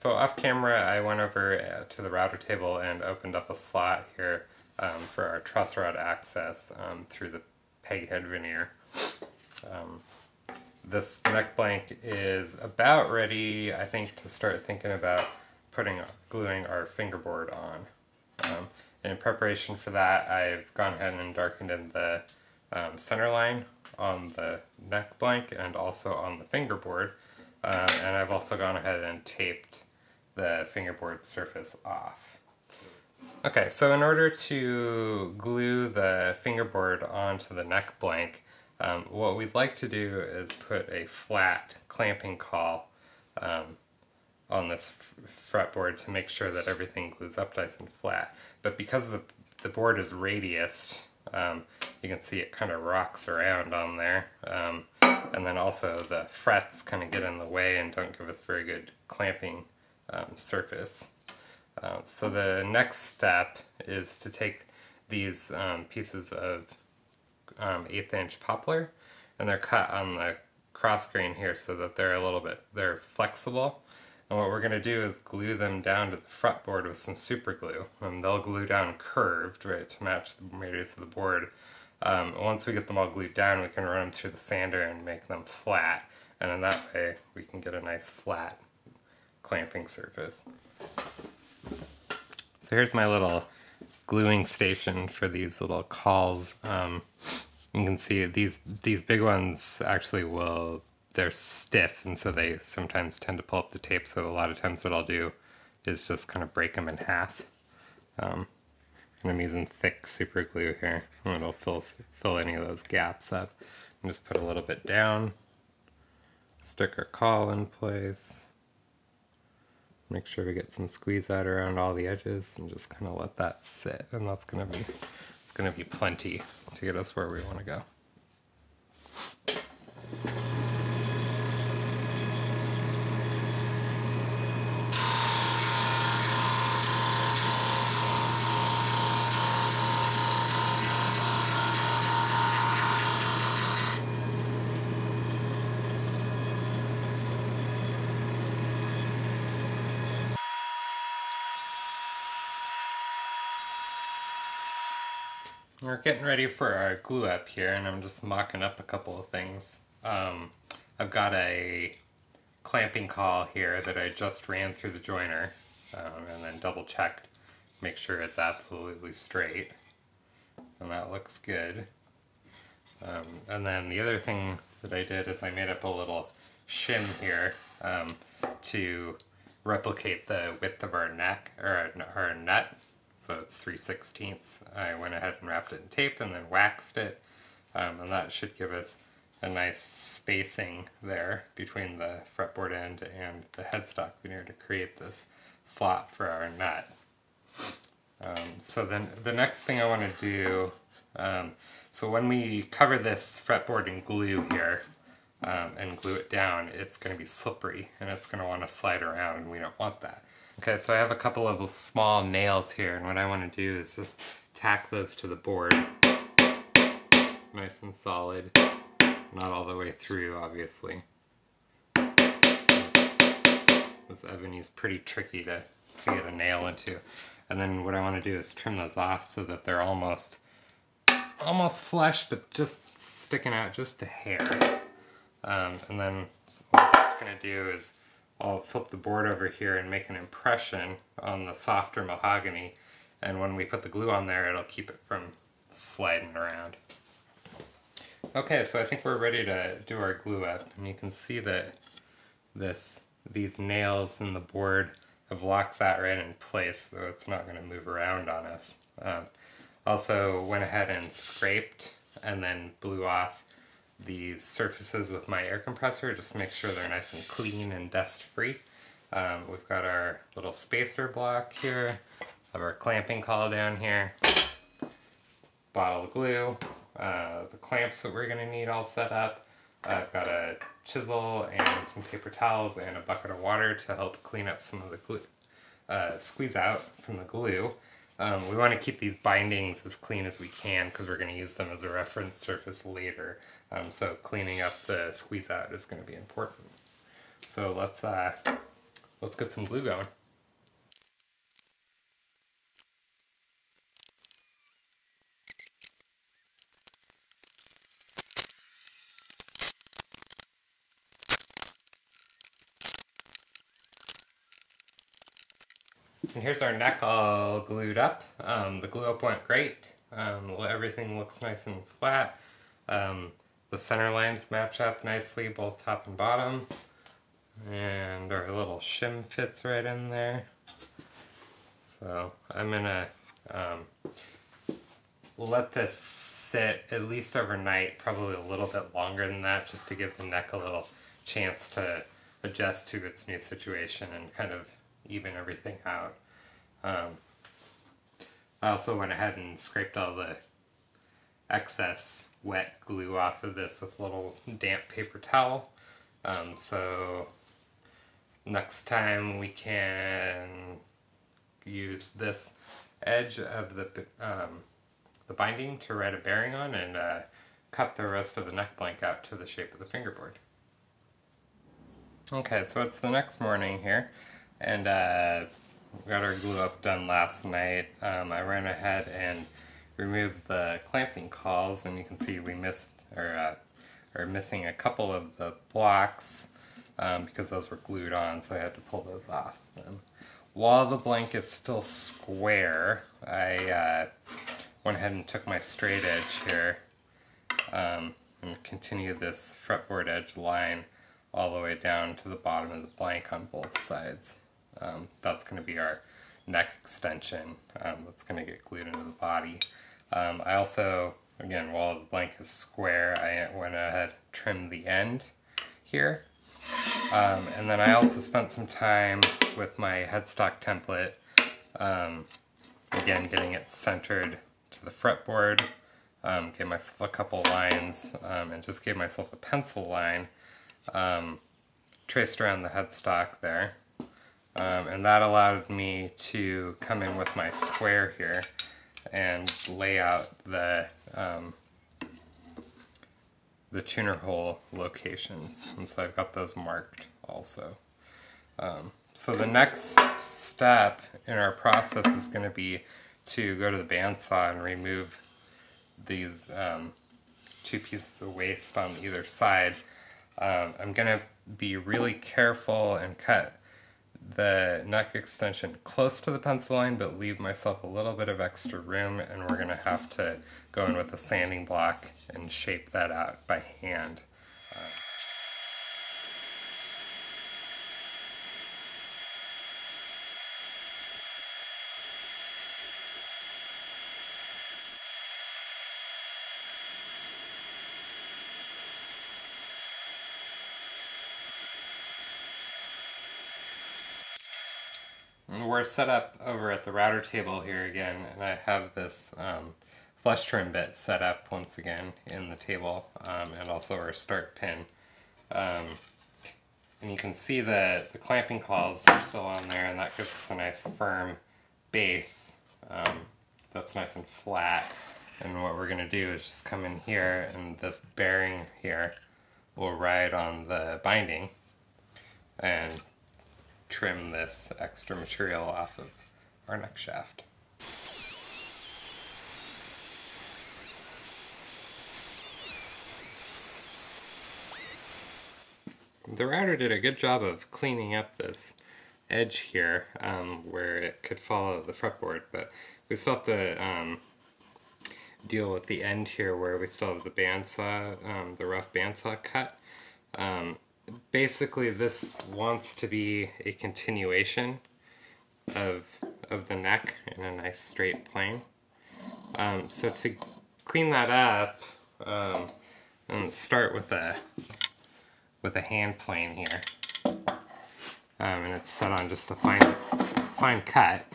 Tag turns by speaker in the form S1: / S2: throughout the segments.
S1: So off camera, I went over to the router table and opened up a slot here for our truss rod access through the peg head veneer. This neck blank is about ready, I think, to start thinking about gluing our fingerboard on. In preparation for that, I've gone ahead and darkened in the center line on the neck blank and also on the fingerboard. And I've also gone ahead and taped the fingerboard surface off. Okay, so in order to glue the fingerboard onto the neck blank, what we'd like to do is put a flat clamping caul on this fretboard to make sure that everything glues up nice and flat. But because the board is radiused, you can see it kind of rocks around on there. And then also the frets kind of get in the way and don't give us very good clamping surface. So the next step is to take these pieces of 1/8 inch poplar, and they're cut on the cross grain here so that they're flexible. And what we're going to do is glue them down to the fretboard with some super glue, and they'll glue down curved, right, to match the radius of the board. Once we get them all glued down, we can run them through the sander and make them flat, and in that way we can get a nice flat clamping surface. So here's my little gluing station for these little cauls. You can see these big ones actually they're stiff, and so they sometimes tend to pull up the tape, so a lot of times what I'll do is just kind of break them in half. And I'm using thick super glue here, and it'll fill any of those gaps up. And just put a little bit down, stick our caul in place, make sure we get some squeeze out around all the edges, and just kind of let that sit, and it's gonna be plenty to get us where we want to go. We're getting ready for our glue up here, and I'm just mocking up a couple of things. I've got a clamping caul here that I just ran through the joiner and then double checked, make sure it's absolutely straight, and that looks good. And then the other thing that I did is I made up a little shim here to replicate the width of our neck, or our nut. So it's 3/16. I went ahead and wrapped it in tape and then waxed it, and that should give us a nice spacing there between the fretboard end and the headstock veneer to create this slot for our nut. So then the next thing I want to do, so when we cover this fretboard in glue here and glue it down, it's going to be slippery and it's going to want to slide around, and we don't want that. Okay, so I have a couple of small nails here, and what I want to do is just tack those to the board, nice and solid, not all the way through, obviously. This ebony is pretty tricky to get a nail into. And then what I want to do is trim those off so that they're almost flush, but just sticking out just a hair. And then what that's going to do is I'll flip the board over here and make an impression on the softer mahogany, and when we put the glue on there, it'll keep it from sliding around. Okay, so I think we're ready to do our glue up, and you can see that these nails in the board have locked that right in place, so it's not going to move around on us. Also went ahead and scraped and then blew off these surfaces with my air compressor just to make sure they're nice and clean and dust free. We've got our little spacer block here, have our clamping caul down here, bottle of glue, the clamps that we're going to need all set up. I've got a chisel and some paper towels and a bucket of water to help clean up some of the glue, squeeze out from the glue. We want to keep these bindings as clean as we can because we're going to use them as a reference surface later. So cleaning up the squeeze out is going to be important. So let's let's get some glue going. And here's our neck all glued up. The glue up went great. Everything looks nice and flat. The center lines match up nicely, both top and bottom. And our little shim fits right in there. So I'm gonna let this sit at least overnight, probably a little bit longer than that, just to give the neck a little chance to adjust to its new situation and kind of even everything out. I also went ahead and scraped all the excess wet glue off of this with a little damp paper towel. So next time we can use this edge of the binding to write a bearing on and cut the rest of the neck blank out to the shape of the fingerboard. Okay, so it's the next morning here, and we got our glue up done last night. I ran ahead and removed the clamping cauls, and you can see we missed or are missing a couple of the blocks because those were glued on, so I had to pull those off. While the blank is still square, I went ahead and took my straight edge here and continued this fretboard edge line all the way down to the bottom of the blank on both sides. That's going to be our neck extension that's going to get glued into the body. I also, again, while the blank is square, I went ahead and trimmed the end here. And then I also spent some time with my headstock template, again getting it centered to the fretboard, gave myself a couple lines, and just gave myself a pencil line traced around the headstock there. And that allowed me to come in with my square here and lay out the tuner hole locations, and so I've got those marked also. So the next step in our process is going to be to go to the bandsaw and remove these two pieces of waste on either side. I'm going to be really careful and cut the neck extension close to the pencil line, but leave myself a little bit of extra room, and we're going to have to go in with a sanding block and shape that out by hand. We're set up over at the router table here again, and I have this flush trim bit set up once again in the table, and also our start pin. And you can see the clamping cauls are still on there, and that gives us a nice firm base that's nice and flat. And what we're going to do is just come in here, and this bearing here will ride on the binding and trim this extra material off of our neck shaft. The router did a good job of cleaning up this edge here where it could follow the fretboard, but we still have to deal with the end here where we still have the bandsaw, the rough bandsaw cut. Basically, this wants to be a continuation of the neck in a nice straight plane. So to clean that up, and start with a hand plane here, and it's set on just a fine cut.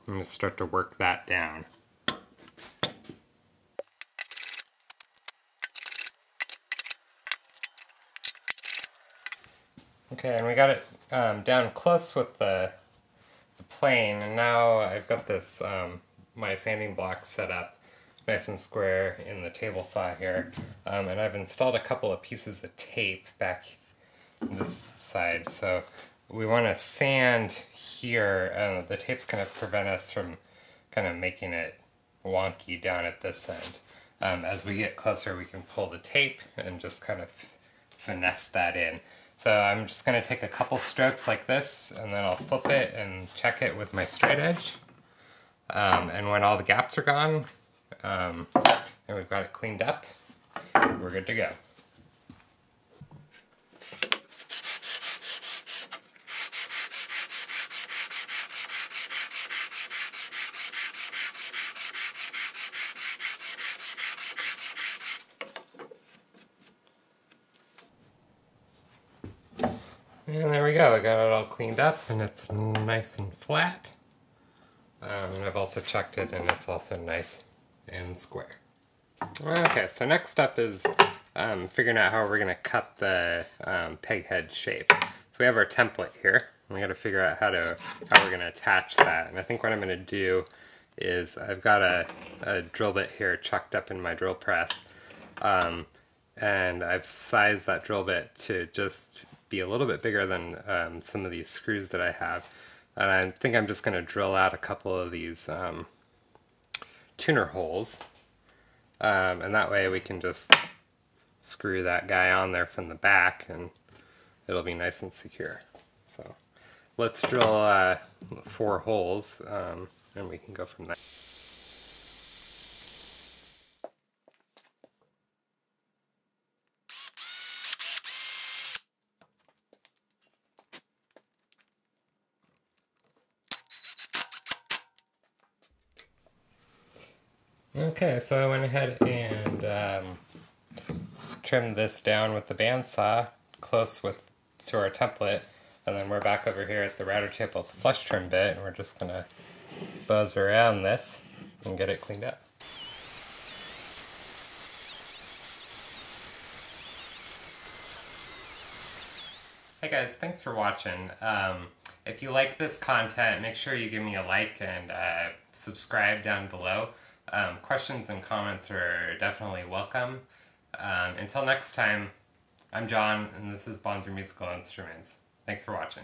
S1: I'm going to start to work that down. Okay, and we got it down close with the plane, and now I've got this my sanding block set up. nice and square in the table saw here. And I've installed a couple of pieces of tape back this side. So we want to sand here. The tape's going to prevent us from kind of making it wonky down at this end. As we get closer, we can pull the tape and just kind of finesse that in. So I'm just going to take a couple strokes like this, and then I'll flip it and check it with my straight edge. And when all the gaps are gone, and we've got it cleaned up, we're good to go. And there we go, I got it all cleaned up and it's nice and flat. And I've also checked it and it's also nice and square. Okay, so next up is figuring out how we're going to cut the peg head shape. So we have our template here. We got to figure out how we're going to attach that. And I think what I'm going to do is I've got a drill bit here chucked up in my drill press. And I've sized that drill bit to just be a little bit bigger than some of these screws that I have. And I think I'm just going to drill out a couple of these tuner holes. And that way we can just screw that guy on there from the back and it'll be nice and secure. So let's drill 4 holes and we can go from there. Okay, so I went ahead and trimmed this down with the bandsaw close to our template, and then we're back over here at the router table with the flush trim bit, and we're just going to buzz around this and get it cleaned up. Hey guys, thanks for watching. If you like this content, make sure you give me a like and subscribe down below. Questions and comments are definitely welcome. Until next time, I'm John, and this is Bonser Musical Instruments. Thanks for watching.